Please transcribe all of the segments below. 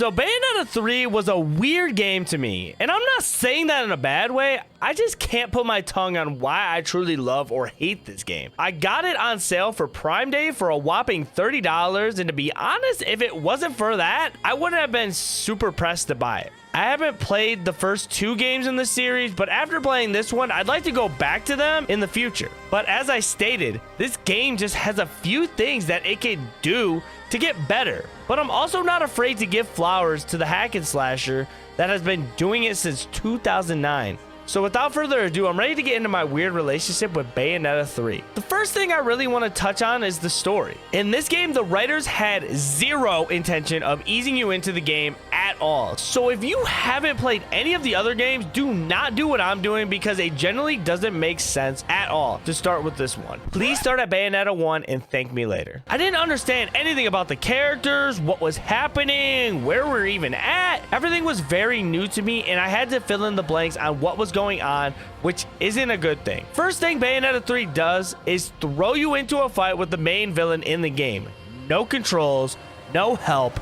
So Bayonetta 3 was a weird game to me, and I'm not saying that in a bad way. I just can't put my tongue on why I truly love or hate this game. I got it on sale for Prime Day for a whopping $30, and to be honest, if it wasn't for that, I wouldn't have been super pressed to buy it. I haven't played the first 2 games in the series, but after playing this one, I'd like to go back to them in the future. But as I stated, this game just has a few things that it can do to get better. But I'm also not afraid to give flowers to the hack and slasher that has been doing it since 2009. So without further ado, I'm ready to get into my weird relationship with Bayonetta 3. The first thing I really want to touch on is the story. In this game, the writers had zero intention of easing you into the game at all. So if you haven't played any of the other games, do not do what I'm doing because it generally doesn't make sense at all to start with this one. Please start at Bayonetta 1 and thank me later. I didn't understand anything about the characters, what was happening, where we're even at. Everything was very new to me and I had to fill in the blanks on what was going on, which isn't a good thing. First thing Bayonetta 3 does is throw you into a fight with the main villain in the game. No controls, no help,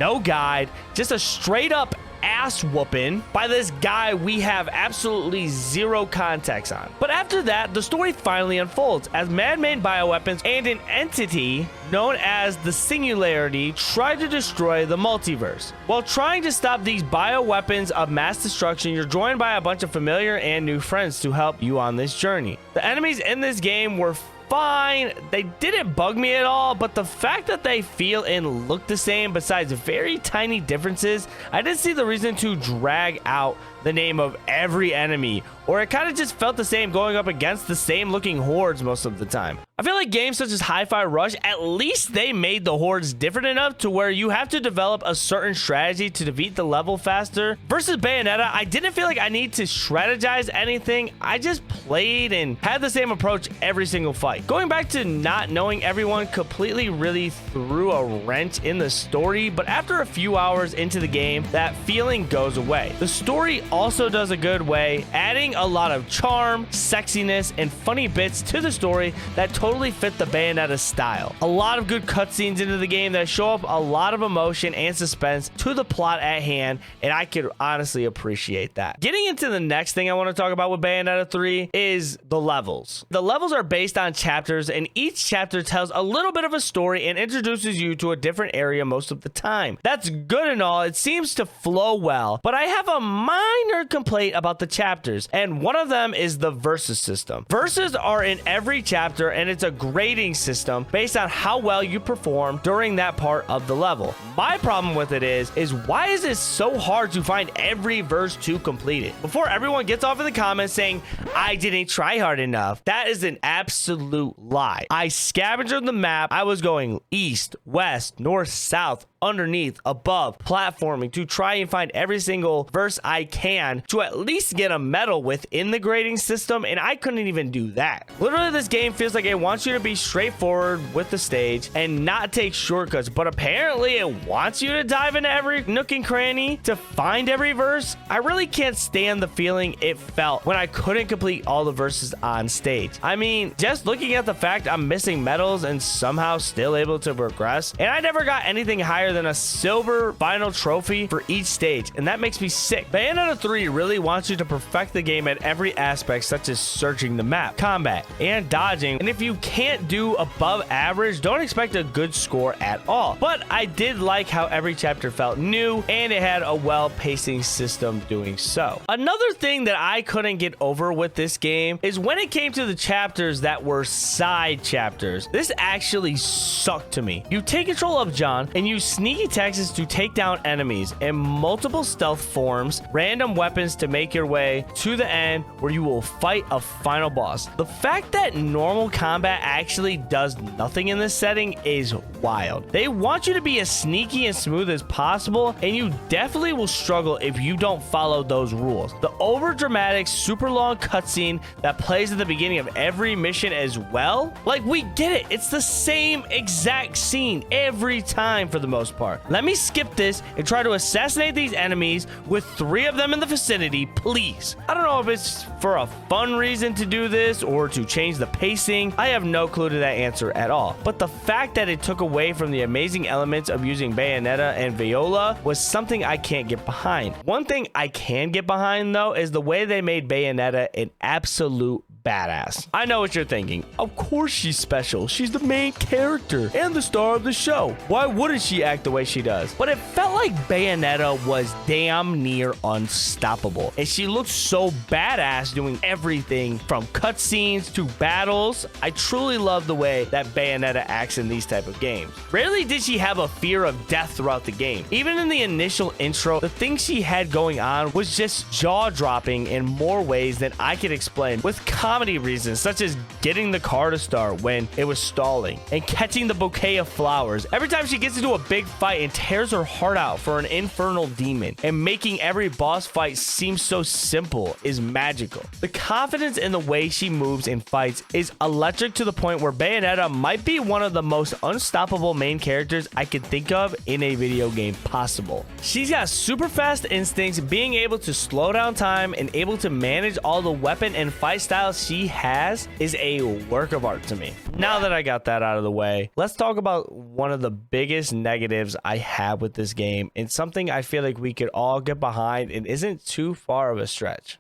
no guide, just a straight up ass whooping by this guy we have absolutely zero context on. But after that, the story finally unfolds as man-made bioweapons and an entity known as the Singularity try to destroy the multiverse. While trying to stop these bioweapons of mass destruction, you're joined by a bunch of familiar and new friends to help you on this journey. The enemies in this game were fine. They didn't bug me at all, but the fact that they feel and look the same besides very tiny differences, I didn't see the reason to drag out the name of every enemy, or it kind of just felt the same going up against the same looking hordes most of the time. I feel like games such as Hi-Fi Rush, at least they made the hordes different enough to where you have to develop a certain strategy to defeat the level faster. Versus Bayonetta, I didn't feel like I need to strategize anything. I just played and had the same approach every single fight. Going back to not knowing everyone completely really threw a wrench in the story, but after a few hours into the game, that feeling goes away. The story also does a good way, adding a lot of charm, sexiness, and funny bits to the story that totally fit the Bayonetta style. A lot of good cutscenes into the game that show up a lot of emotion and suspense to the plot at hand, and I could honestly appreciate that. Getting into the next thing I want to talk about with Bayonetta 3 is the levels. The levels are based on chapters, and each chapter tells a little bit of a story and introduces you to a different area most of the time. That's good and all, it seems to flow well, but I have a minor complaint about the chapters, and one of them is the versus system. Verses are in every chapter, and it's a grading system based on how well you perform during that part of the level. My problem with it is why is it so hard to find every verse to complete it? Before everyone gets off in the comments saying I didn't try hard enough, that is an absolute lie. I scavenged the map. I was going east, west, north, south, underneath, above, platforming to try and find every single verse I can to at least get a medal within the grading system, and I couldn't even do that. Literally, this game feels like it wants you to be straightforward with the stage and not take shortcuts, but apparently it wants you to dive into every nook and cranny to find every verse. I really can't stand the feeling it felt when I couldn't complete all the verses on stage. I mean, just looking at the fact I'm missing medals and somehow still able to progress, and I never got anything higher than a silver final trophy for each stage, and that makes me sick. Bayonetta 3 really wants you to perfect the game at every aspect, such as searching the map, combat, and dodging, and if you can't do above average, don't expect a good score at all. But I did like how every chapter felt new, and it had a well-pacing system doing so. Another thing that I couldn't get over with this game is when it came to the chapters that were side chapters. This actually sucked to me. You take control of John, and you sneaky tactics to take down enemies in multiple stealth forms, random weapons to make your way to the end where you will fight a final boss. The fact that normal combat actually does nothing in this setting is wild. They want you to be as sneaky and smooth as possible, and you definitely will struggle if you don't follow those rules. The over dramatic, super long cutscene that plays at the beginning of every mission as well, like, we get it. It's the same exact scene every time for the most part. Let me skip this and try to assassinate these enemies with 3 of them in the vicinity, please. I don't know if it's for a fun reason to do this or to change the pacing. I have no clue to that answer at all. But the fact that it took away from the amazing elements of using Bayonetta and Viola was something I can't get behind. One thing I can get behind though is the way they made Bayonetta an absolute badass. I know what you're thinking. Of course she's special. She's the main character and the star of the show. Why wouldn't she act the way she does? But it felt like Bayonetta was damn near unstoppable. And she looked so badass doing everything from cutscenes to battles. I truly love the way that Bayonetta acts in these type of games. Rarely did she have a fear of death throughout the game. Even in the initial intro, the things she had going on was just jaw-dropping in more ways than I could explain, with comedy reasons such as getting the car to start when it was stalling and catching the bouquet of flowers every time she gets into a big fight and tears her heart out for an infernal demon, and making every boss fight seem so simple is magical. The confidence in the way she moves and fights is electric, to the point where Bayonetta might be one of the most unstoppable main characters I could think of in a video game possible. She's got super fast instincts, being able to slow down time and able to manage all the weapon and fight styles she has is a work of art to me. Now that I got that out of the way, let's talk about one of the biggest negatives I have with this game, and something I feel like we could all get behind and isn't too far of a stretch.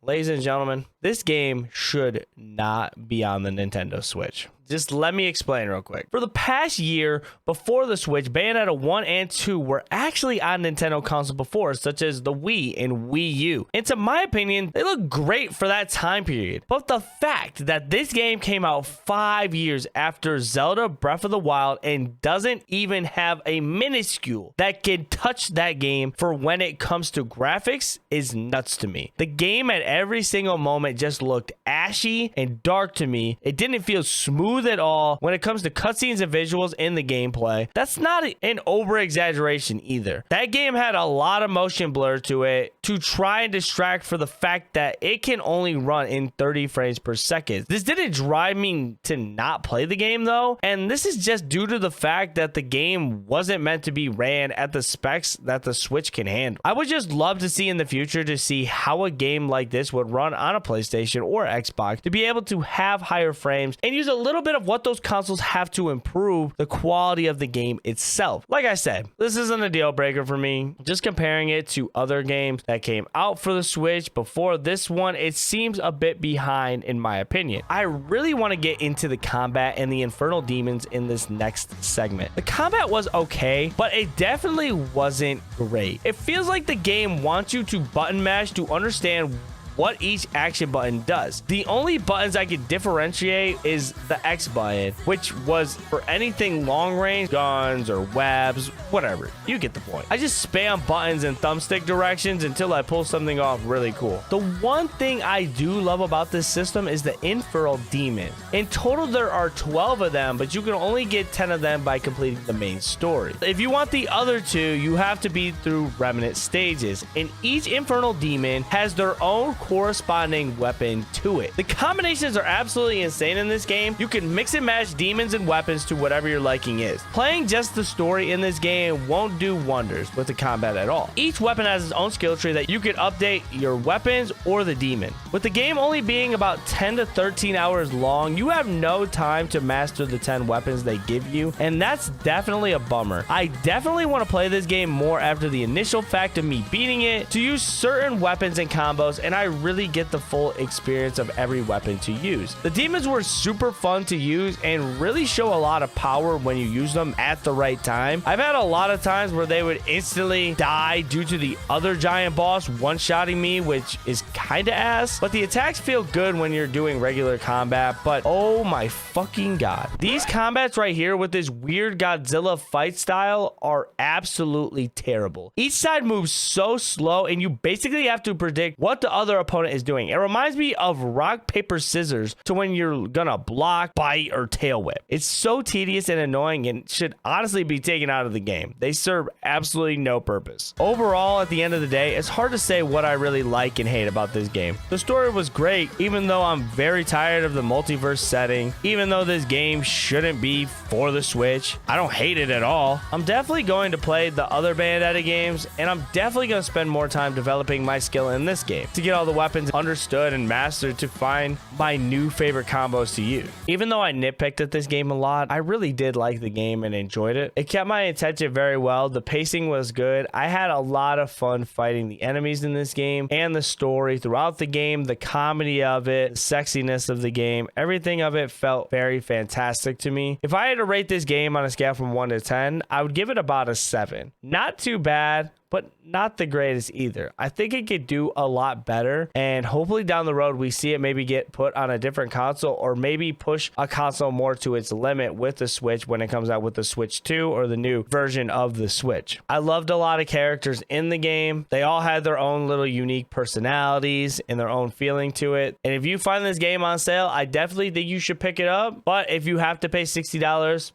Ladies and gentlemen, this game should not be on the Nintendo Switch. Just let me explain real quick. For the past year before the Switch, Bayonetta 1 and 2 were actually on Nintendo console before, such as the Wii and Wii U. And to my opinion, they look great for that time period. But the fact that this game came out 5 years after Zelda Breath of the Wild and doesn't even have a minuscule that can touch that game for when it comes to graphics is nuts to me. The game at every single moment just looked ashy and dark to me. It didn't feel smooth at all when it comes to cutscenes and visuals in the gameplay. That's not an over exaggeration either. That game had a lot of motion blur to it to try and distract for the fact that it can only run in 30 frames per second. This didn't drive me to not play the game though, and this is just due to the fact that the game wasn't meant to be ran at the specs that the Switch can handle. I would just love to see in the future to see how a game like this would run on a PlayStation or Xbox, to be able to have higher frames and use a little bit of what those consoles have to improve the quality of the game itself. Like I said, this isn't a deal breaker for me. Just comparing it to other games that came out for the Switch before this one, it seems a bit behind in my opinion. I really want to get into the combat and the infernal demons in this next segment. The combat was okay, but it definitely wasn't great. It feels like the game wants you to button mash to understand what each action button does. The only buttons I could differentiate is the X button, which was for anything long range, guns or webs, whatever. You get the point. I just spam buttons in thumbstick directions until I pull something off really cool. The one thing I do love about this system is the infernal demons. In total, there are 12 of them, but you can only get 10 of them by completing the main story. If you want the other two, you have to be through remnant stages, and each infernal demon has their own corresponding weapon to it. The combinations are absolutely insane in this game. You can mix and match demons and weapons to whatever your liking is. Playing just the story in this game won't do wonders with the combat at all. Each weapon has its own skill tree that you can update your weapons or the demon. With the game only being about 10 to 13 hours long, you have no time to master the 10 weapons they give you, and that's definitely a bummer. I definitely want to play this game more after the initial fact of me beating it, to use certain weapons and combos, and I really get the full experience of every weapon to use. The demons were super fun to use and really show a lot of power when you use them at the right time. I've had a lot of times where they would instantly die due to the other giant boss one-shotting me, which is kind of ass, but the attacks feel good when you're doing regular combat. But oh my fucking god, these combats right here with this weird Godzilla fight style are absolutely terrible. Each side moves so slow and you basically have to predict what the other opponent is doing. It reminds me of rock, paper, scissors to when you're gonna block, bite, or tail whip. It's so tedious and annoying and should honestly be taken out of the game. They serve absolutely no purpose. Overall, at the end of the day, it's hard to say what I really like and hate about this game. The story was great, even though I'm very tired of the multiverse setting. Even though this game shouldn't be for the Switch, I don't hate it at all. I'm definitely going to play the other Bayonetta games, and I'm definitely going to spend more time developing my skill in this game to get all the weapons understood and mastered to find my new favorite combos to use. Even though I nitpicked at this game a lot, I really did like the game and enjoyed it. It kept my attention very well. The pacing was good. I had a lot of fun fighting the enemies in this game, and the story throughout the game, the comedy of it, the sexiness of the game, everything of it felt very fantastic to me. If I had to rate this game on a scale from 1 to 10, I would give it about a 7. Not too bad, but not the greatest either. I think it could do a lot better, and hopefully down the road we see it maybe get put on a different console, or maybe push a console more to its limit with the Switch when it comes out with the Switch 2 or the new version of the Switch. I loved a lot of characters in the game. They all had their own little unique personalities and their own feeling to it. And if you find this game on sale, I definitely think you should pick it up. But if you have to pay $60,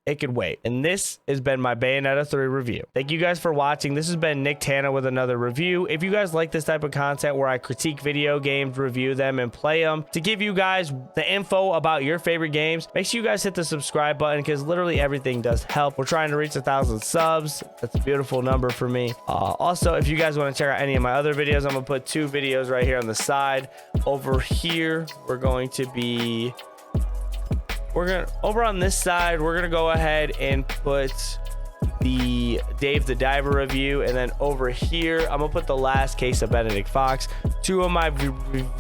it could wait. And this has been my Bayonetta 3 review. Thank you guys for watching. This has been NicktAna with another review. If you guys like this type of content where I critique video games, review them, and play them to give you guys the info about your favorite games, make sure you guys hit the subscribe button, because literally everything does help. We're trying to reach 1,000 subs. That's a beautiful number for me. Also, if you guys want to check out any of my other videos, I'm gonna put 2 videos right here on the side. Over here, we're going to be... over on this side, we're gonna go ahead and put the Dave the Diver review, and then over here I'm gonna put the last case of Benedict Fox. 2 of my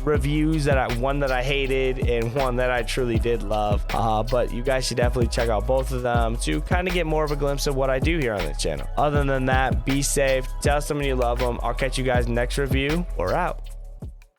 reviews that one that I hated and one that I truly did love, but you guys should definitely check out both of them to kind of get more of a glimpse of what I do here on this channel. Other than that, be safe, tell someone you love them. I'll catch you guys next review. We're out.